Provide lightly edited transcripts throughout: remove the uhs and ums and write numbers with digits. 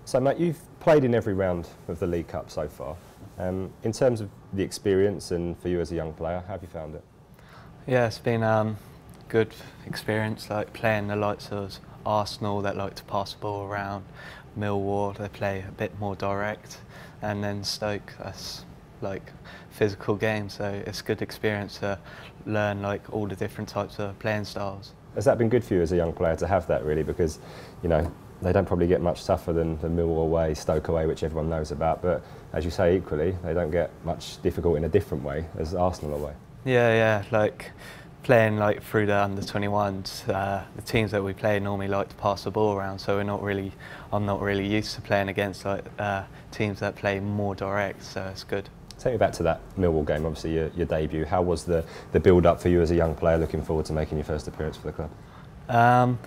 So Matt, you've played in every round of the League Cup so far. In terms of the experience and for you as a young player, how have you found it? Yeah, it's been good experience, like playing the likes of Arsenal that like to pass the ball around, Millwall they play a bit more direct, and then Stoke that's like physical game, so it's a good experience to learn like all the different types of playing styles. Has that been good for you as a young player to have that really, because you know they don't probably get much tougher than Millwall away, Stoke away, which everyone knows about, but as you say, equally they don't get much difficult in a different way as Arsenal away. Yeah, like playing like through the under-21s, the teams that we play normally like to pass the ball around, so I'm not really used to playing against like teams that play more direct, so it's good. Take me back to that Millwall game, obviously your debut. How was the build-up for you as a young player, looking forward to making your first appearance for the club?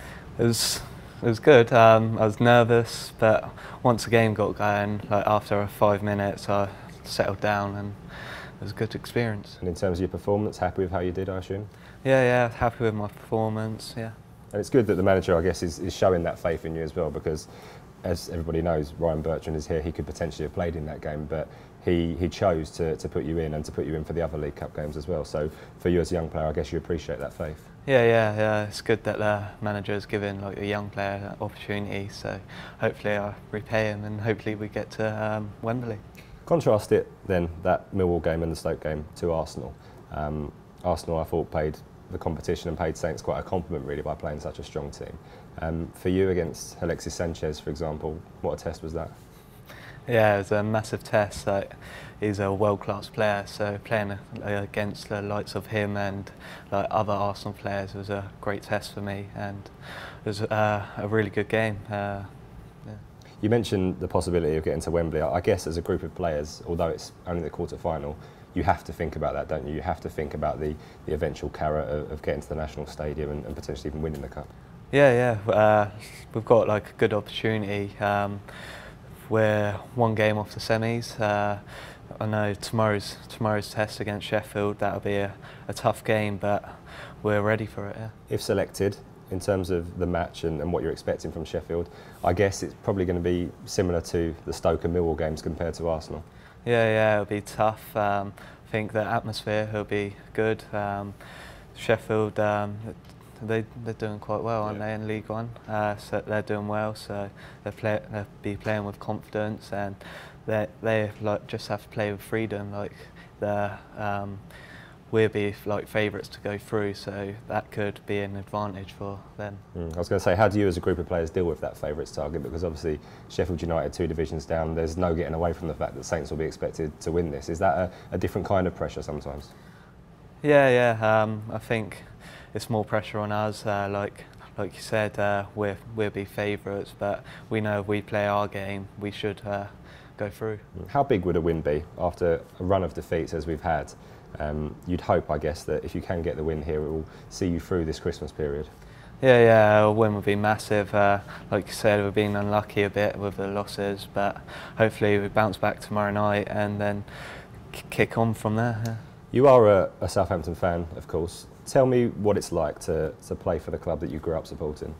It was good. I was nervous, but once the game got going, like after 5 minutes, I settled down and it was a good experience. And in terms of your performance, happy with how you did, I assume? Yeah, happy with my performance, yeah. And it's good that the manager, I guess, is showing that faith in you as well, because as everybody knows, Ryan Bertrand is here. He could potentially have played in that game, but he chose to put you in and to put you in for the other League Cup games as well. So for you as a young player, I guess you appreciate that faith. Yeah. It's good that the manager is giving like a young player that opportunity. So hopefully I repay him and hopefully we get to Wembley. Contrast it then, that Millwall game and the Stoke game, to Arsenal. Arsenal, I thought, paid the competition and paid Saints quite a compliment really by playing such a strong team. For you against Alexis Sanchez, for example, what a test was that? Yeah, it was a massive test. Like, he's a world-class player, so playing against the likes of him and like other Arsenal players was a great test for me, and it was a really good game. Yeah. You mentioned the possibility of getting to Wembley. I guess as a group of players, although it's only the quarter-final, you have to think about that, don't you? You have to think about the eventual carrot of getting to the National Stadium and potentially even winning the Cup. Yeah. We've got like a good opportunity. We're one game off the semis. I know tomorrow's test against Sheffield, that'll be a tough game, but we're ready for it. Yeah. If selected, in terms of the match and what you're expecting from Sheffield, I guess it's probably going to be similar to the Stoke and Millwall games compared to Arsenal. Yeah, it'll be tough. I think the atmosphere will be good. Sheffield, they're doing quite well, aren't they, in League One? So they're doing well, so they'll be playing with confidence, and they like just have to play with freedom. Like we'll be like favourites to go through, so that could be an advantage for them. I was going to say, how do you as a group of players deal with that favourites target? Because obviously Sheffield United 2 divisions down, there's no getting away from the fact that Saints will be expected to win this. Is that a different kind of pressure sometimes? Yeah. I think it's more pressure on us. Like you said, we'll be favourites, but we know if we play our game, we should go through. How big would a win be after a run of defeats as we've had? You'd hope, I guess, that if you can get the win here, it will see you through this Christmas period. Yeah, a win would be massive. Like you said, we've been unlucky a bit with the losses, but hopefully we bounce back tomorrow night and then kick on from there. Yeah. You are a Southampton fan, of course. Tell me what it's like to play for the club that you grew up supporting.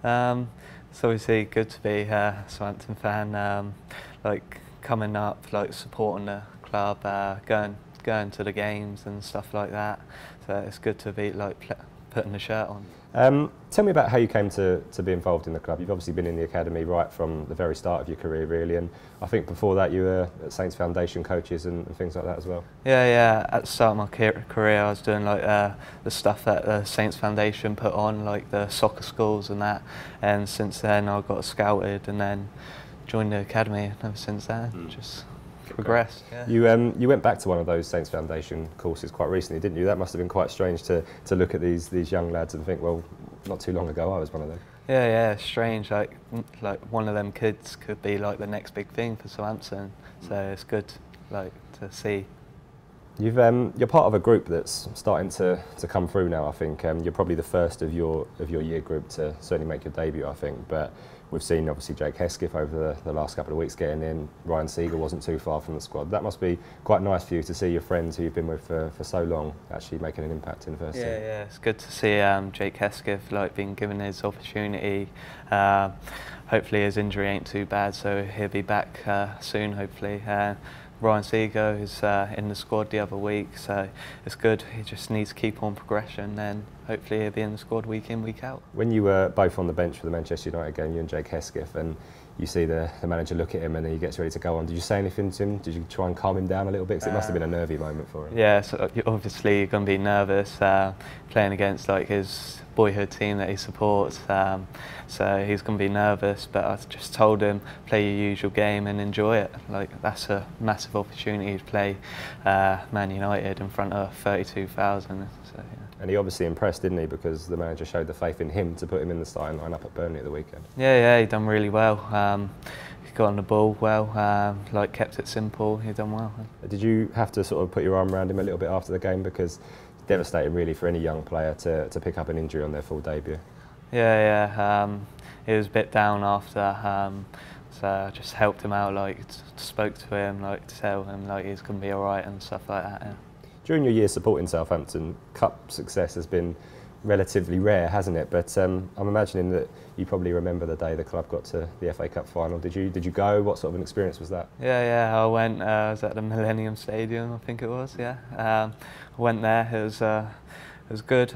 It's obviously good to be a Southampton fan. Like coming up, like supporting the club, going to the games and stuff like that. So it's good to be like putting the shirt on. Tell me about how you came to be involved in the club. You've obviously been in the academy right from the very start of your career, really, and I think before that you were at Saints Foundation coaches and things like that as well. Yeah. At the start of my career, I was doing like the stuff that the Saints Foundation put on, like the soccer schools and that. And since then, I got scouted and then joined the academy. And ever since then, just progressed. Yeah. You went back to one of those Saints Foundation courses quite recently, didn't you? That must have been quite strange to look at these young lads and think, well, not too long ago I was one of them. Yeah, strange. Like one of them kids could be like the next big thing for Southampton. So it's good, like, to see. You're part of a group that's starting to come through now. I think you're probably the first of your year group to certainly make your debut, I think. But We've seen obviously Jake Hesketh over the last couple of weeks getting in. Ryan Seager wasn't too far from the squad. That must be quite nice for you to see your friends who you've been with for so long actually making an impact in the first team. Yeah, it's good to see Jake Hesketh like being given his opportunity. Hopefully his injury ain't too bad, so he'll be back soon. Hopefully. Ryan Seager is in the squad the other week, so it's good. He just needs to keep on progression, and hopefully he'll be in the squad week in, week out. When you were both on the bench for the Manchester United game, you and Jake Hesketh, and you see the manager look at him and he gets ready to go on, did you say anything to him? Did you try and calm him down a little bit? Because it must have been a nervy moment for him. Yeah, so obviously you're going to be nervous playing against like his boyhood team that he supports, so he's going to be nervous, but I just told him play your usual game and enjoy it. Like, that's a massive opportunity to play Man United in front of 32,000. So, yeah. And he obviously impressed, didn't he, because the manager showed the faith in him to put him in the starting line up at Burnley at the weekend. Yeah, he done really well. He got on the ball well, like kept it simple. He done well. Did you have to sort of put your arm around him a little bit after the game, because it's devastating really for any young player to pick up an injury on their full debut? Yeah. He was a bit down after, so I just helped him out, like spoke to him, like to tell him like he's gonna be all right and stuff like that. Yeah. During your year supporting Southampton, cup success has been relatively rare, hasn't it? But I'm imagining that you probably remember the day the club got to the FA Cup final. Did you go? What sort of an experience was that? Yeah, I went. I was at the Millennium Stadium, I think it was. Yeah, I went there. It was good.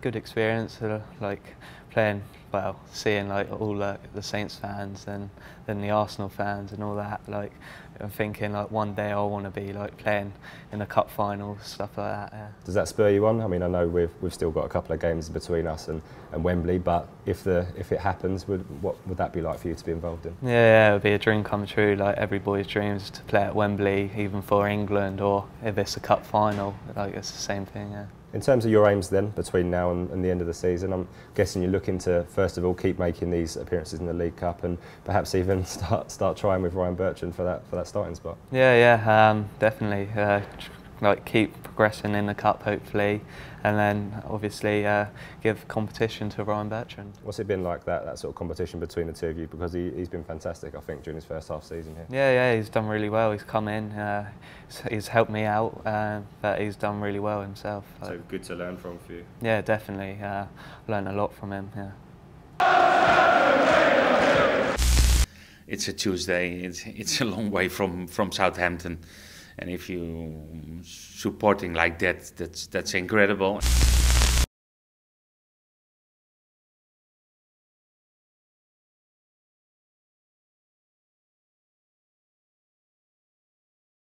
Good experience. Like playing. Well, seeing like all the Saints fans and then the Arsenal fans and all that, like I'm thinking like one day I want to be like playing in a cup final, stuff like that. Yeah. Does that spur you on? I mean, I know we've still got a couple of games between us and Wembley, but if it happens, what would that be like for you to be involved in? Yeah, it would be a dream come true. Like every boy's dreams to play at Wembley, even for England, or if it's a cup final, like it's the same thing. Yeah. In terms of your aims then, between now and the end of the season, I'm guessing you're looking to, first of all, keep making these appearances in the League Cup and perhaps even start trying with Ryan Bertrand for that starting spot. Yeah, definitely. Like keep progressing in the Cup, hopefully, and then obviously give competition to Ryan Bertrand. What's it been like, that sort of competition between the two of you? Because he's been fantastic, I think, during his first half season here. Yeah, he's done really well. He's come in, he's helped me out, but he's done really well himself. So good to learn from for you. Yeah, definitely. Learned a lot from him. Yeah. It's a Tuesday. It's a long way from Southampton, and if you supporting like that, that's incredible.